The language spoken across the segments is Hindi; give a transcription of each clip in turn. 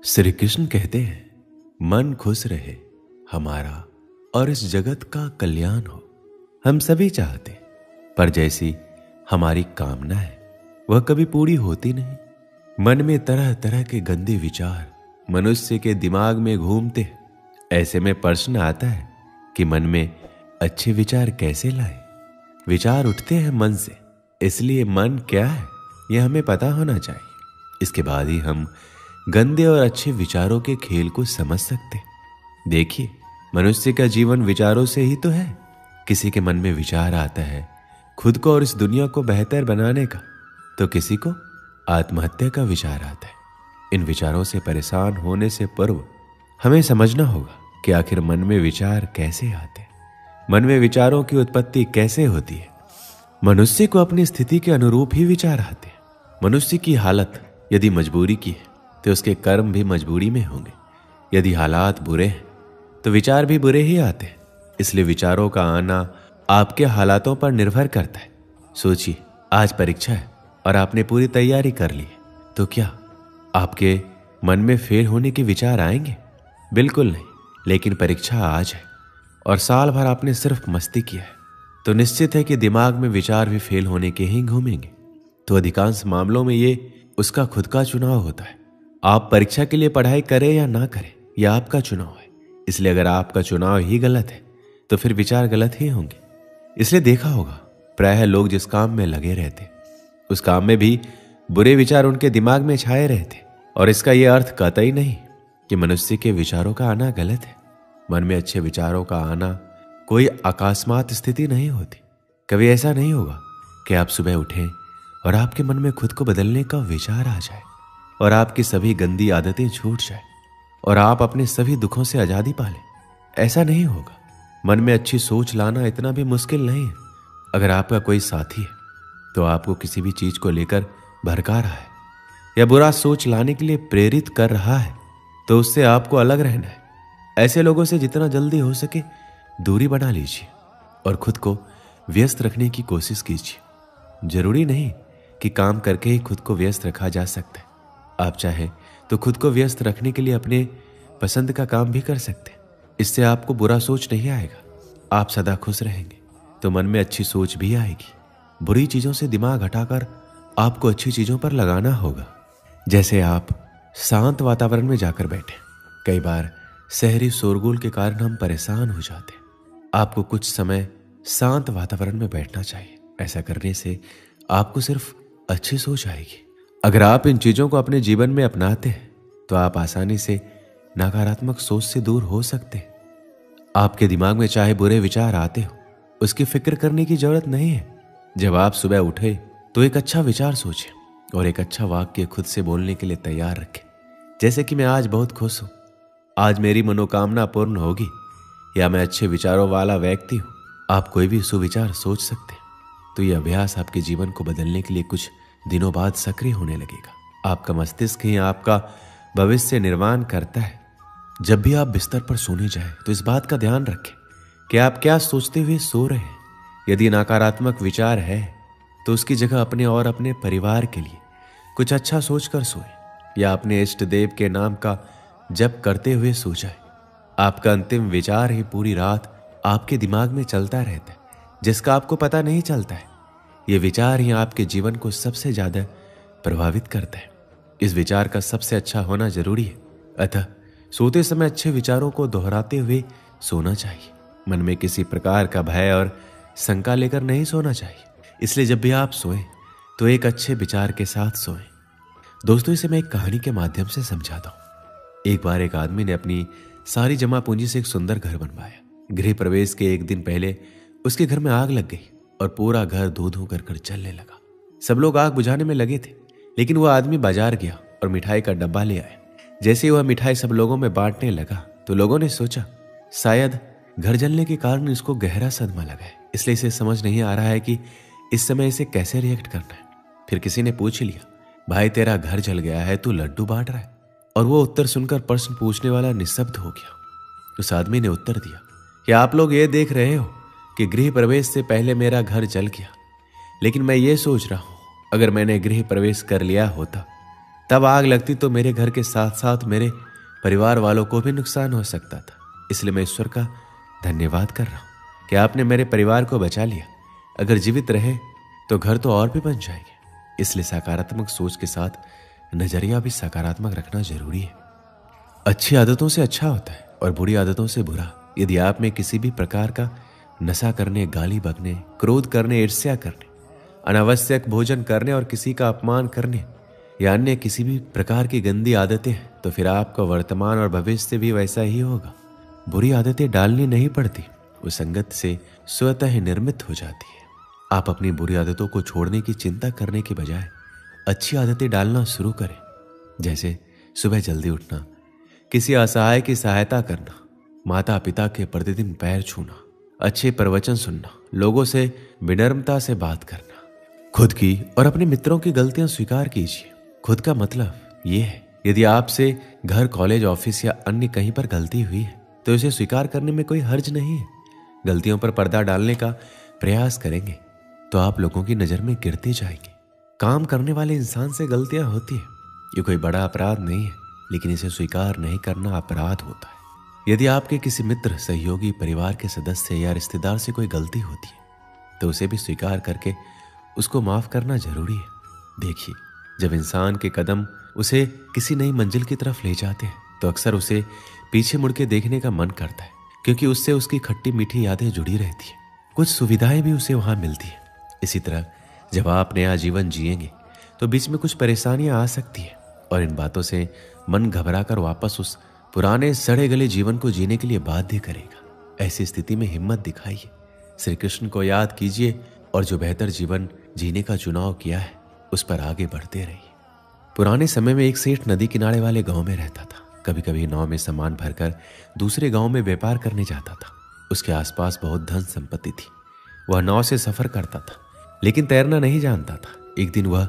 श्री कृष्ण कहते हैं मन खुश रहे हमारा और इस जगत का कल्याण हो। हम सभी चाहते हैं, पर जैसी हमारी कामना है वह कभी पूरी होती नहीं। मन में तरह तरह के गंदे विचार मनुष्य के दिमाग में घूमते हैं। ऐसे में प्रश्न आता है कि मन में अच्छे विचार कैसे लाए। विचार उठते हैं मन से, इसलिए मन क्या है यह हमें पता होना चाहिए। इसके बाद ही हम गंदे और अच्छे विचारों के खेल को समझ सकते। देखिए, मनुष्य का जीवन विचारों से ही तो है। किसी के मन में विचार आता है खुद को और इस दुनिया को बेहतर बनाने का, तो किसी को आत्महत्या का विचार आता है। इन विचारों से परेशान होने से पूर्व हमें समझना होगा कि आखिर मन में विचार कैसे आते हैं, मन में विचारों की उत्पत्ति कैसे होती है। मनुष्य को अपनी स्थिति के अनुरूप ही विचार आते हैं। मनुष्य की हालत यदि मजबूरी की है तो उसके कर्म भी मजबूरी में होंगे। यदि हालात बुरे हैं तो विचार भी बुरे ही आते हैं। इसलिए विचारों का आना आपके हालातों पर निर्भर करता है। सोचिए, आज परीक्षा है और आपने पूरी तैयारी कर ली है, तो क्या आपके मन में फेल होने के विचार आएंगे? बिल्कुल नहीं। लेकिन परीक्षा आज है और साल भर आपने सिर्फ मस्ती किया है, तो निश्चित है कि दिमाग में विचार भी फेल होने के ही घूमेंगे। तो अधिकांश मामलों में ये उसका खुद का चुनाव होता है। आप परीक्षा के लिए पढ़ाई करें या ना करें, यह आपका चुनाव है। इसलिए अगर आपका चुनाव ही गलत है तो फिर विचार गलत ही होंगे। इसलिए देखा होगा, प्रायः लोग जिस काम में लगे रहते उस काम में भी बुरे विचार उनके दिमाग में छाए रहते। और इसका यह अर्थ कतई नहीं कि मनुष्य के विचारों का आना गलत है। मन में अच्छे विचारों का आना कोई अकस्मात स्थिति नहीं होती। कभी ऐसा नहीं होगा कि आप सुबह उठें और आपके मन में खुद को बदलने का विचार आ जाए और आपकी सभी गंदी आदतें छूट जाए और आप अपने सभी दुखों से आजादी पा लें। ऐसा नहीं होगा। मन में अच्छी सोच लाना इतना भी मुश्किल नहीं है। अगर आपका कोई साथी है तो आपको किसी भी चीज को लेकर भड़का रहा है या बुरा सोच लाने के लिए प्रेरित कर रहा है, तो उससे आपको अलग रहना है। ऐसे लोगों से जितना जल्दी हो सके दूरी बना लीजिए और खुद को व्यस्त रखने की कोशिश कीजिए। जरूरी नहीं कि काम करके ही खुद को व्यस्त रखा जा सकता है। आप चाहें तो खुद को व्यस्त रखने के लिए अपने पसंद का काम भी कर सकते हैं। इससे आपको बुरा सोच नहीं आएगा। आप सदा खुश रहेंगे तो मन में अच्छी सोच भी आएगी। बुरी चीजों से दिमाग हटाकर आपको अच्छी चीजों पर लगाना होगा। जैसे आप शांत वातावरण में जाकर बैठे। कई बार शहरी शोरगुल के कारण हम परेशान हो जाते हैं। आपको कुछ समय शांत वातावरण में बैठना चाहिए। ऐसा करने से आपको सिर्फ अच्छी सोच आएगी। अगर आप इन चीजों को अपने जीवन में अपनाते हैं तो आप आसानी से नकारात्मक सोच से दूर हो सकते हैं। आपके दिमाग में चाहे बुरे विचार आते हो, उसकी फिक्र करने की जरूरत नहीं है। जब आप सुबह उठे तो एक अच्छा विचार सोचें और एक अच्छा वाक्य खुद से बोलने के लिए तैयार रखें। जैसे कि मैं आज बहुत खुश हूं, आज मेरी मनोकामना पूर्ण होगी, या मैं अच्छे विचारों वाला व्यक्ति हूं। आप कोई भी सुविचार सोच सकते हैं। तो यह अभ्यास आपके जीवन को बदलने के लिए कुछ दिनों बाद सक्रिय होने लगेगा। आपका मस्तिष्क ही आपका भविष्य निर्माण करता है। जब भी आप बिस्तर पर सोने जाएं तो इस बात का ध्यान रखें कि आप क्या सोचते हुए सो रहे हैं। यदि नकारात्मक विचार है तो उसकी जगह अपने और अपने परिवार के लिए कुछ अच्छा सोचकर सोएं या अपने इष्ट देव के नाम का जप करते हुए सो जाएं। आपका अंतिम विचार ही पूरी रात आपके दिमाग में चलता रहता है, जिसका आपको पता नहीं चलता है। यह विचार ही आपके जीवन को सबसे ज्यादा प्रभावित करता है। इस विचार का सबसे अच्छा होना जरूरी है। अतः सोते समय अच्छे विचारों को दोहराते हुए सोना चाहिए। मन में किसी प्रकार का भय और शंका लेकर नहीं सोना चाहिए। इसलिए जब भी आप सोएं तो एक अच्छे विचार के साथ सोएं। दोस्तों, इसे मैं एक कहानी के माध्यम से समझाता हूं। एक बार एक आदमी ने अपनी सारी जमा पूंजी से एक सुंदर घर बनवाया। गृह प्रवेश के एक दिन पहले उसके घर में आग लग गई और पूरा घर धू धू कर जलने लगा। सब लोग आग बुझाने में लगे थे, लेकिन वह आदमी बाजार गया और मिठाई का डब्बा ले आया। जैसे ही वह मिठाई सब लोगों में बांटने लगा तो लोगों ने सोचा शायद घर जलने के कारण इसको गहरा सदमा लगा है, इसलिए इसे समझ नहीं आ रहा है कि इस समय इसे कैसे रिएक्ट करना है। फिर किसी ने पूछ लिया, भाई तेरा घर जल गया है, तू लड्डू बांट रहा है? और वो उत्तर सुनकर प्रश्न पूछने वाला निःशब्द हो गया। उस आदमी ने उत्तर दिया कि आप लोग ये देख रहे हो कि गृह प्रवेश से पहले मेरा घर जल गया, लेकिन मैं ये सोच रहा हूं अगर मैंने गृह प्रवेश कर लिया होता तब आग लगती तो मेरे घर के साथ साथ मेरे परिवार वालों को भी नुकसान हो सकता था। इसलिए मैं ईश्वर का धन्यवाद कर रहा हूं कि आपने मेरे परिवार को बचा लिया। अगर जीवित रहे तो घर तो और भी बन जाएंगे। इसलिए सकारात्मक सोच के साथ नजरिया भी सकारात्मक रखना जरूरी है। अच्छी आदतों से अच्छा होता है और बुरी आदतों से बुरा। यदि आप में किसी भी प्रकार का नशा करने, गाली बकने, क्रोध करने, ईर्ष्या करने, अनावश्यक भोजन करने और किसी का अपमान करने या अन्य किसी भी प्रकार की गंदी आदतें हैं, तो फिर आपका वर्तमान और भविष्य भी वैसा ही होगा। बुरी आदतें डालनी नहीं पड़ती, वो संगत से स्वतः ही निर्मित हो जाती है। आप अपनी बुरी आदतों को छोड़ने की चिंता करने के बजाय अच्छी आदतें डालना शुरू करें। जैसे सुबह जल्दी उठना, किसी असहाय की सहायता करना, माता पिता के प्रतिदिन पैर छूना, अच्छे प्रवचन सुनना, लोगों से विनम्रता से बात करना। खुद की और अपने मित्रों की गलतियां स्वीकार कीजिए। खुद का मतलब ये है, यदि आपसे घर, कॉलेज, ऑफिस या अन्य कहीं पर गलती हुई है तो इसे स्वीकार करने में कोई हर्ज नहीं है। गलतियों पर पर्दा डालने का प्रयास करेंगे तो आप लोगों की नजर में गिरते जाएंगे। काम करने वाले इंसान से गलतियां होती है, ये कोई बड़ा अपराध नहीं है, लेकिन इसे स्वीकार नहीं करना अपराध होता है। यदि आपके किसी मित्र, सहयोगी, परिवार के सदस्य या रिश्तेदार से कोई गलती होती है तो उसे भी स्वीकार करके उसको माफ करना जरूरी है। देखिए, जब इंसान के कदम उसे किसी नई मंजिल की तरफ ले जाते हैं तो अक्सर उसे पीछे मुड़ के देखने का मन करता है, क्योंकि उससे उसकी खट्टी मीठी यादें जुड़ी रहती है। कुछ सुविधाएं भी उसे वहां मिलती है। इसी तरह जब आप नया जीवन जिएंगे तो बीच में कुछ परेशानियां आ सकती है और इन बातों से मन घबराकर वापस उस पुराने सड़े गले जीवन को जीने के लिए बाध्य करेगा। ऐसी स्थिति में हिम्मत दिखाइए, श्री कृष्ण को याद कीजिए और जो बेहतर जीवन जीने का चुनाव किया है उस पर आगे बढ़ते रहिए। पुराने समय में एक सेठ नदी किनारे वाले गांव में रहता था। कभी कभी नाव में सामान भरकर दूसरे गांव में व्यापार करने जाता था। उसके आसपास बहुत धन संपत्ति थी। वह नाव से सफर करता था, लेकिन तैरना नहीं जानता था। एक दिन वह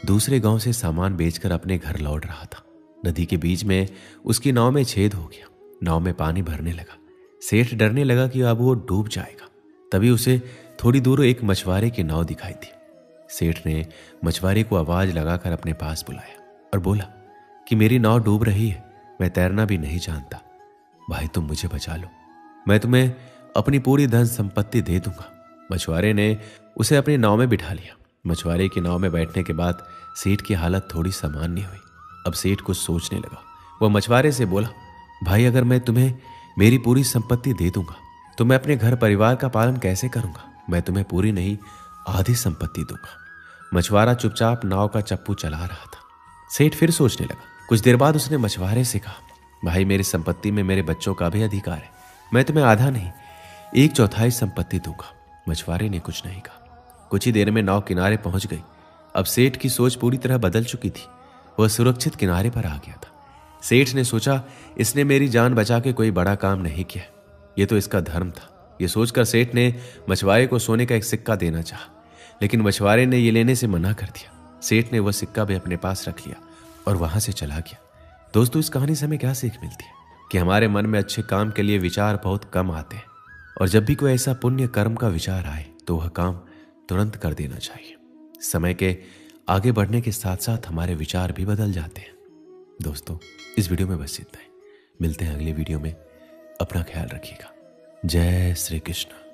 दूसरे गांव से सामान बेचकर अपने घर लौट रहा था। नदी के बीच में उसकी नाव में छेद हो गया। नाव में पानी भरने लगा। सेठ डरने लगा कि अब वो डूब जाएगा। तभी उसे थोड़ी दूर एक मछुआरे की नाव दिखाई दी। सेठ ने मछुआरे को आवाज लगाकर अपने पास बुलाया और बोला कि मेरी नाव डूब रही है, मैं तैरना भी नहीं जानता। भाई, तुम मुझे बचा लो, मैं तुम्हें अपनी पूरी धन संपत्ति दे दूंगा। मछुआरे ने उसे अपनी नाव में बिठा लिया। मछुआरे की नाव में बैठने के बाद सेठ की हालत थोड़ी सामान्य हुई। अब सेठ कुछ सोचने लगा। वह मछुआरे से बोला, भाई, अगर मैं तुम्हें मेरी पूरी संपत्ति दे दूंगा तो मैं अपने घर परिवार का पालन कैसे करूंगा? मैं तुम्हें पूरी नहीं, आधी संपत्ति दूंगा। मछुआरा चुपचाप नाव का चप्पू चला रहा था। सेठ फिर सोचने लगा। कुछ देर बाद उसने मछुआरे से कहा, भाई, मेरी संपत्ति में मेरे बच्चों का भी अधिकार है, मैं तुम्हें आधा नहीं, 1/4 संपत्ति दूंगा। मछुआरे ने कुछ नहीं कहा। कुछ ही देर में नाव किनारे पहुंच गई। अब सेठ की सोच पूरी तरह बदल चुकी थी। वह सुरक्षित किनारे पर आ गया था। सेठ ने सोचा, इसने मेरी जान बचा के कोई बड़ा काम नहीं किया, ये तो इसका धर्म था। ये सोचकर सेठ ने मछुआरे को सोने का एक सिक्का देना चाहा, लेकिन मछुआरे ने ये लेने से मना कर दिया। सेठ ने वह सिक्का भी अपने पास रख लिया और वहां से चला गया। दोस्तों, इस कहानी से हमें क्या सीख मिलती है कि हमारे मन में अच्छे काम के लिए विचार बहुत कम आते हैं, और जब भी कोई ऐसा पुण्य कर्म का विचार आए तो वह काम तुरंत कर देना चाहिए। समय के आगे बढ़ने के साथ साथ हमारे विचार भी बदल जाते हैं। दोस्तों, इस वीडियो में बस इतना ही। मिलते हैं अगले वीडियो में। अपना ख्याल रखिएगा। जय श्री कृष्ण।